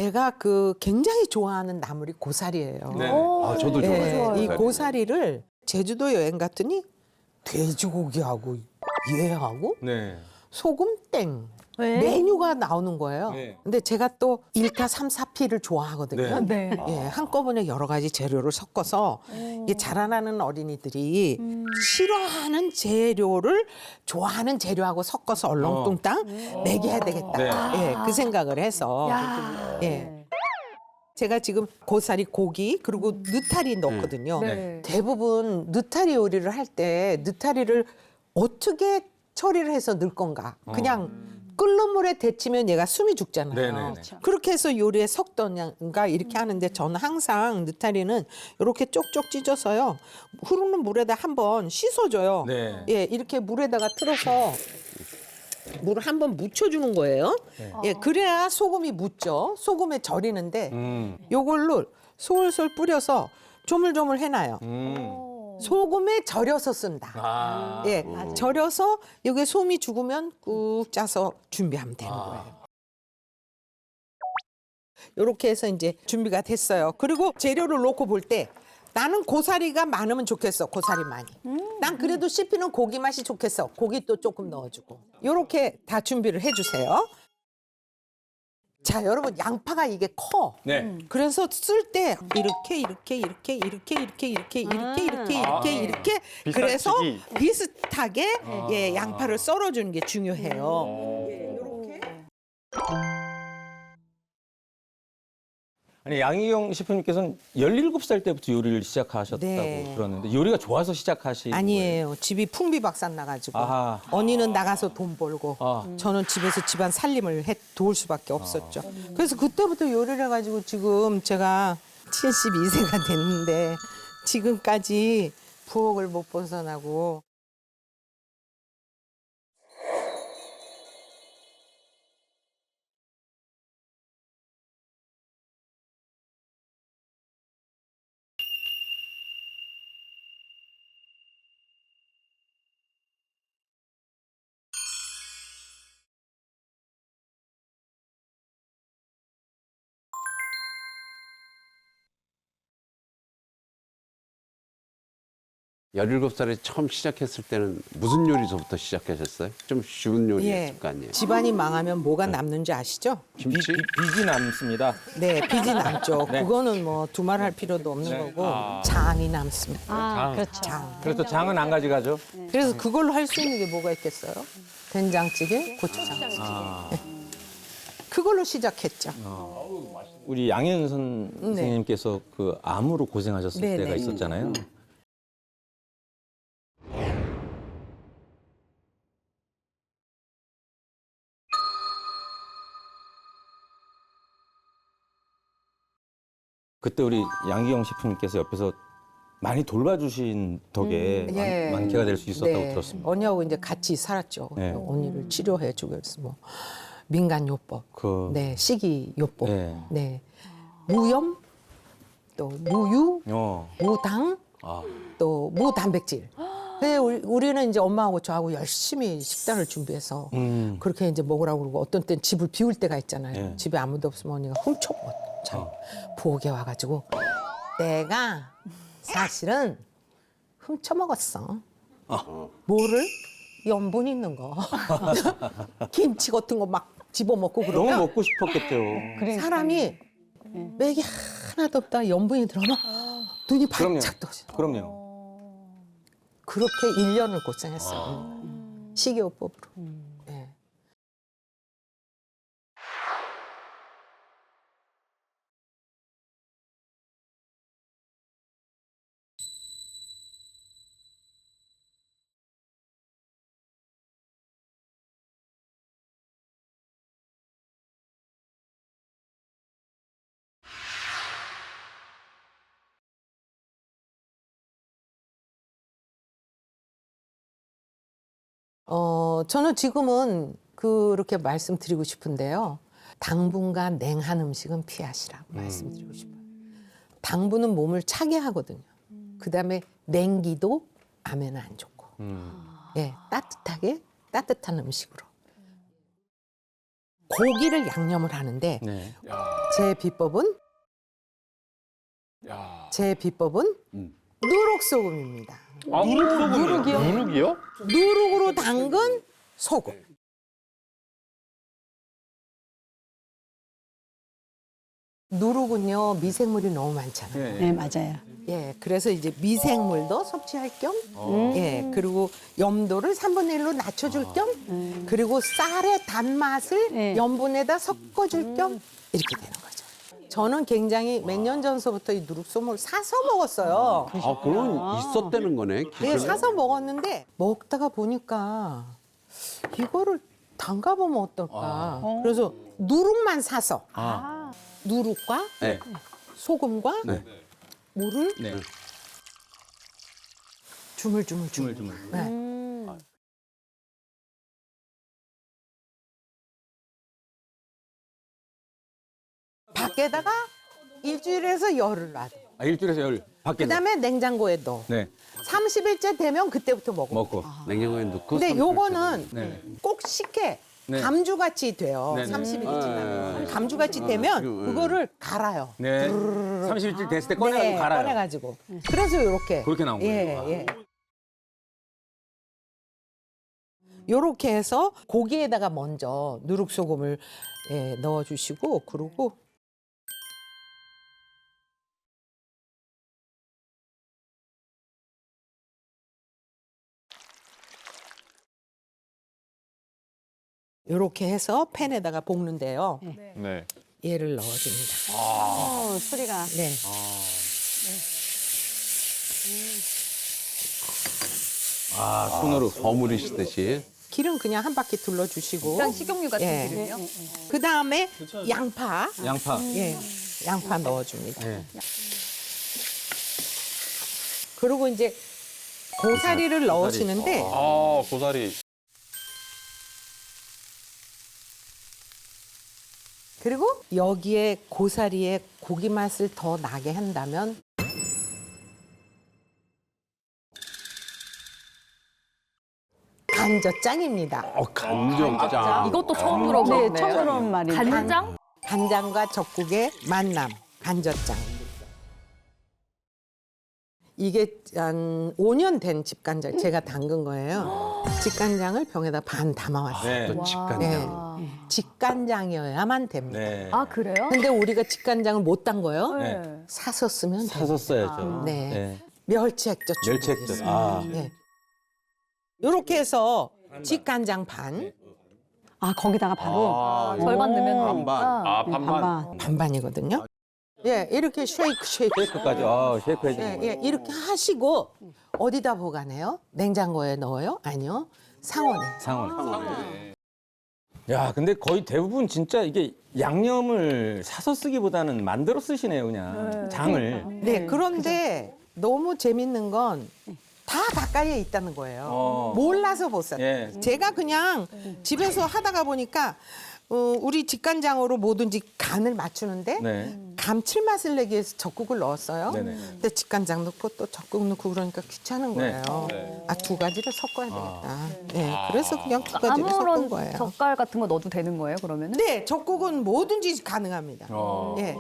제가 굉장히 좋아하는 나물이 고사리예요. 네. 아, 저도 예, 좋아해요. 이 고사리를 제주도 여행 갔더니 돼지고기하고 얘하고 네. 소금 땡 왜? 메뉴가 나오는 거예요. 네. 근데 제가 또 1타 3, 4피를 좋아하거든요. 네. 예, 한꺼번에 여러 가지 재료를 섞어서 이게 자라나는 어린이들이 싫어하는 재료를 좋아하는 재료하고 섞어서 얼렁뚱땅 먹여야 되겠다. 네. 예, 그 생각을 해서 야. 예. 제가 지금 고사리 고기 그리고 느타리 넣거든요. 네. 대부분 느타리 요리를 할 때 느타리를 어떻게 처리를 해서 넣을 건가? 그냥 끓는 물에 데치면 얘가 숨이 죽잖아요. 네네네. 그렇게 해서 요리에 섞던가 이렇게 하는데 저는 항상 느타리는 이렇게 쪽쪽 찢어서요. 흐르는 물에다 한번 씻어줘요. 네. 예, 이렇게 물에다가 틀어서 물을 한번 묻혀주는 거예요. 예, 그래야 소금이 묻죠. 소금에 절이는데 요걸로 솔솔 뿌려서 조물조물 해놔요. 소금에 절여서 쓴다. 아. 예, 절여서 여기 솜이 죽으면 꾹 짜서 준비하면 되는 거예요. 이렇게 해서 이제 준비가 됐어요. 그리고 재료를 놓고 볼 때 나는 고사리가 많으면 좋겠어. 고사리 많이. 난 그래도 씹히는 고기 맛이 좋겠어. 고기 또 조금 넣어주고. 이렇게 다 준비를 해주세요. 자, 여러분 양파가 이게 커. 네. 그래서 쓸 때 이렇게 그래서 비슷하게 예, 양파를 썰어주는 게 중요해요. 예, 이렇게. 아니 양희경 셰프님께서는 17살 때부터 요리를 시작하셨다고 네. 들었는데 요리가 좋아서 시작하신 거예요? 아니에요. 집이 풍비박산 나가지고 아하. 언니는 나가서 돈 벌고 아. 저는 집에서 집안 살림을 도울 수밖에 없었죠. 그래서 그때부터 요리를 해가지고 지금 제가 72세가 됐는데 지금까지 부엌을 못 벗어나고. 열일곱 살에 처음 시작했을 때는 무슨 요리서부터 시작하셨어요? 좀 쉬운 요리였을 거 아니에요? 집안이 망하면 뭐가 남는지 아시죠? 김치? 빚이 남습니다. 네, 빚이 남죠. 네. 그거는 뭐 두말할 필요도 없는 거고 장이 남습니다. 아, 그렇죠. 장. 그래서 장은 안 가져가죠? 그래서 그걸로 할 수 있는 게 뭐가 있겠어요? 된장찌개, 고추장. 네. 그걸로 시작했죠. 우리 양현 선생님께서 그 암으로 고생하셨을 네, 때가 네. 있었잖아요. 그때 우리 양기영 셰프님께서 옆에서 많이 돌봐주신 덕에 예. 완쾌가 될 수 있었다고 들었습니다. 언니하고 이제 같이 살았죠. 네. 언니를 치료해주고 해서 뭐 민간요법, 네, 식이요법, 네. 네, 무염, 또 무유, 무당, 아. 또 무단백질. 네, 우리는 이제 엄마하고 저하고 열심히 식단을 준비해서 그렇게 이제 먹으라고 그러고 어떤 땐 집을 비울 때가 있잖아요. 네. 집에 아무도 없으면 언니가 훔쳐먹어. 참 부엌에 와가지고 내가 사실은 훔쳐먹었어. 뭐를? 염분 있는 거. 김치 같은 거 막 집어먹고 너무 그러면 먹고 싶었겠죠. 사람이 맥이 하나도 없다 염분이 들어가면 눈이 그럼요. 반짝 떠져. 그럼요. 그렇게 1년을 고생했어요. 식이요법으로. 네. 저는 지금은 그렇게 말씀드리고 싶은데요. 당분간 냉한 음식은 피하시라고 말씀드리고 싶어요. 당분은 몸을 차게 하거든요. 그다음에 냉기도 암에는 안 좋고. 예, 따뜻한 음식으로. 고기를 양념을 하는데 네. 제 비법은 누룩소금입니다. 누룩이요? 누룩으로 담근 소금. 누룩은요 미생물이 너무 많잖아요. 네, 맞아요. 예, 그래서 이제 미생물도 섭취할 겸, 예, 그리고 염도를 3분의 1로 낮춰줄 겸, 그리고 쌀의 단맛을 네. 염분에다 섞어줄 겸 이렇게 되는 거죠. 저는 굉장히 몇 년 전서부터 이 누룩소금을 사서 먹었어요. 아, 그건 있었다는 거네. 예, 기술이. 사서 먹었는데 먹다가 보니까 이거를 담가보면 어떨까. 그래서 누룩만 사서 누룩과 네. 소금과 네. 물을 네. 주물주물. 네. 밖에다가 일주일에서 열을 놔둬. 아, 일주일에서 열 밖에. 그다음에 냉장고에 넣어. 네. 30일째 되면 그때부터 먹어. 먹고. 냉장고에 넣고. 근데 30일 요거는 네. 꼭 식게 네. 감주같이 돼요. 네, 네. 30일이 지나면. 네. 감주같이 되면 그거를 갈아요. 네. 30일째 됐을 때 꺼내가지고 갈아요. 꺼내가지고. 그래서 이렇게. 그렇게 나온 거예요. 예. 요렇게 해서 고기에다가 먼저 누룩소금을 넣어주시고 그리고 요렇게 해서 팬에다가 볶는데요. 네. 얘를 넣어줍니다. 소리가. 네. 아, 손으로. 버무리시듯이. 기름 그냥 한 바퀴 둘러주시고. 일단 식용유 같은 예. 기름이요? 그 다음에 양파. 양파. 예. 양파 넣어줍니다. 네. 그리고 이제 고사리를 넣으시는데 아, 고사리. 그리고 여기에 고사리에 고기 맛을 더 나게 한다면 간젓장입니다. 간장장. 이것도 처음 네, 들어보네요. 처음 들어본 말인데. 간장? 간장과 적국의 만남, 간젓장. 이게 한 5년 된 집간장 제가 담근 거예요. 집간장을 병에다 반 담아왔어요. 네. 또 직간장. 네. 집간장이어야만 됩니다. 네. 아, 그래요? 근데 우리가 집간장을 못 담궈요. 네. 사서 쓰면 돼요. 사서 써야죠. 네. 멸치액젓 멸치액젓. 아. 네. 이렇게 해서 집간장 반, 아, 거기다가 바로 절반 넣으면 반반. 되니까. 아, 반반. 반반. 반반이거든요. 예, 이렇게 쉐이크. 쉐이크까지. 아, 쉐이크 해주는 예, 거예요. 이렇게 하시고 어디다 보관해요? 냉장고에 넣어요? 아니요. 상온에. 상원. 야, 근데 거의 대부분 진짜 이게 양념을 사서 쓰기보다는 만들어 쓰시네요, 그냥. 장을. 네, 그런데 너무 재밌는 건 다 가까이에 있다는 거예요. 몰라서 못 샀어요. 예. 제가 그냥 집에서 하다가 보니까 우리 직간장으로 뭐든지 간을 맞추는데 네. 감칠맛을 내기 위해서 적국을 넣었어요. 네네. 근데 직간장 넣고 또 적국 넣고 그러니까 귀찮은 네. 거예요. 아, 두 가지를 섞어야 되겠다. 네, 그래서 그냥 두 가지를 섞은 아무런 거예요. 젓갈 같은 거 넣어도 되는 거예요, 그러면은? 네, 적국은 뭐든지 가능합니다. 예.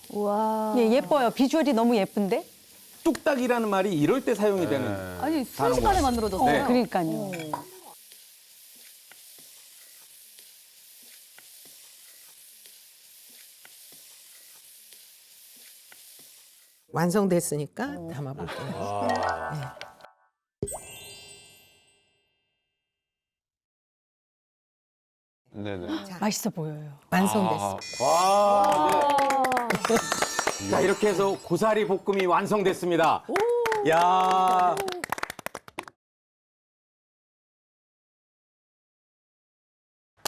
우와. 예, 예뻐요. 비주얼이 너무 예쁜데? 뚝딱이라는 말이 이럴 때 사용이 되는. 아니, 순식간에 만들어졌어요. 네. 그러니까요. 완성됐으니까 담아볼게요. 네네. 맛있어 보여요. 완성됐습니다. 자, 이렇게 해서 고사리 볶음이 완성됐습니다. 야.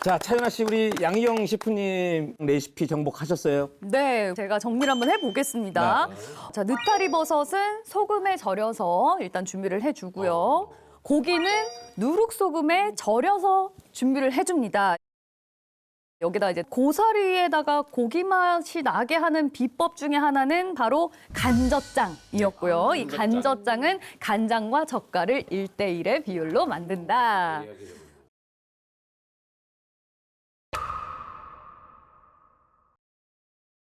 자, 차윤아 씨, 우리 양희영 셰프님 레시피 정복하셨어요? 네, 제가 정리를 한번 해보겠습니다. 자, 느타리 버섯은 소금에 절여서 일단 준비를 해주고요. 고기는 누룩소금에 절여서 준비를 해줍니다. 여기다 이제 고사리에다가 고기 맛이 나게 하는 비법 중에 하나는 바로 간젓장이었고요. 이 간젓장은 간장과 젓갈을 1대1의 비율로 만든다.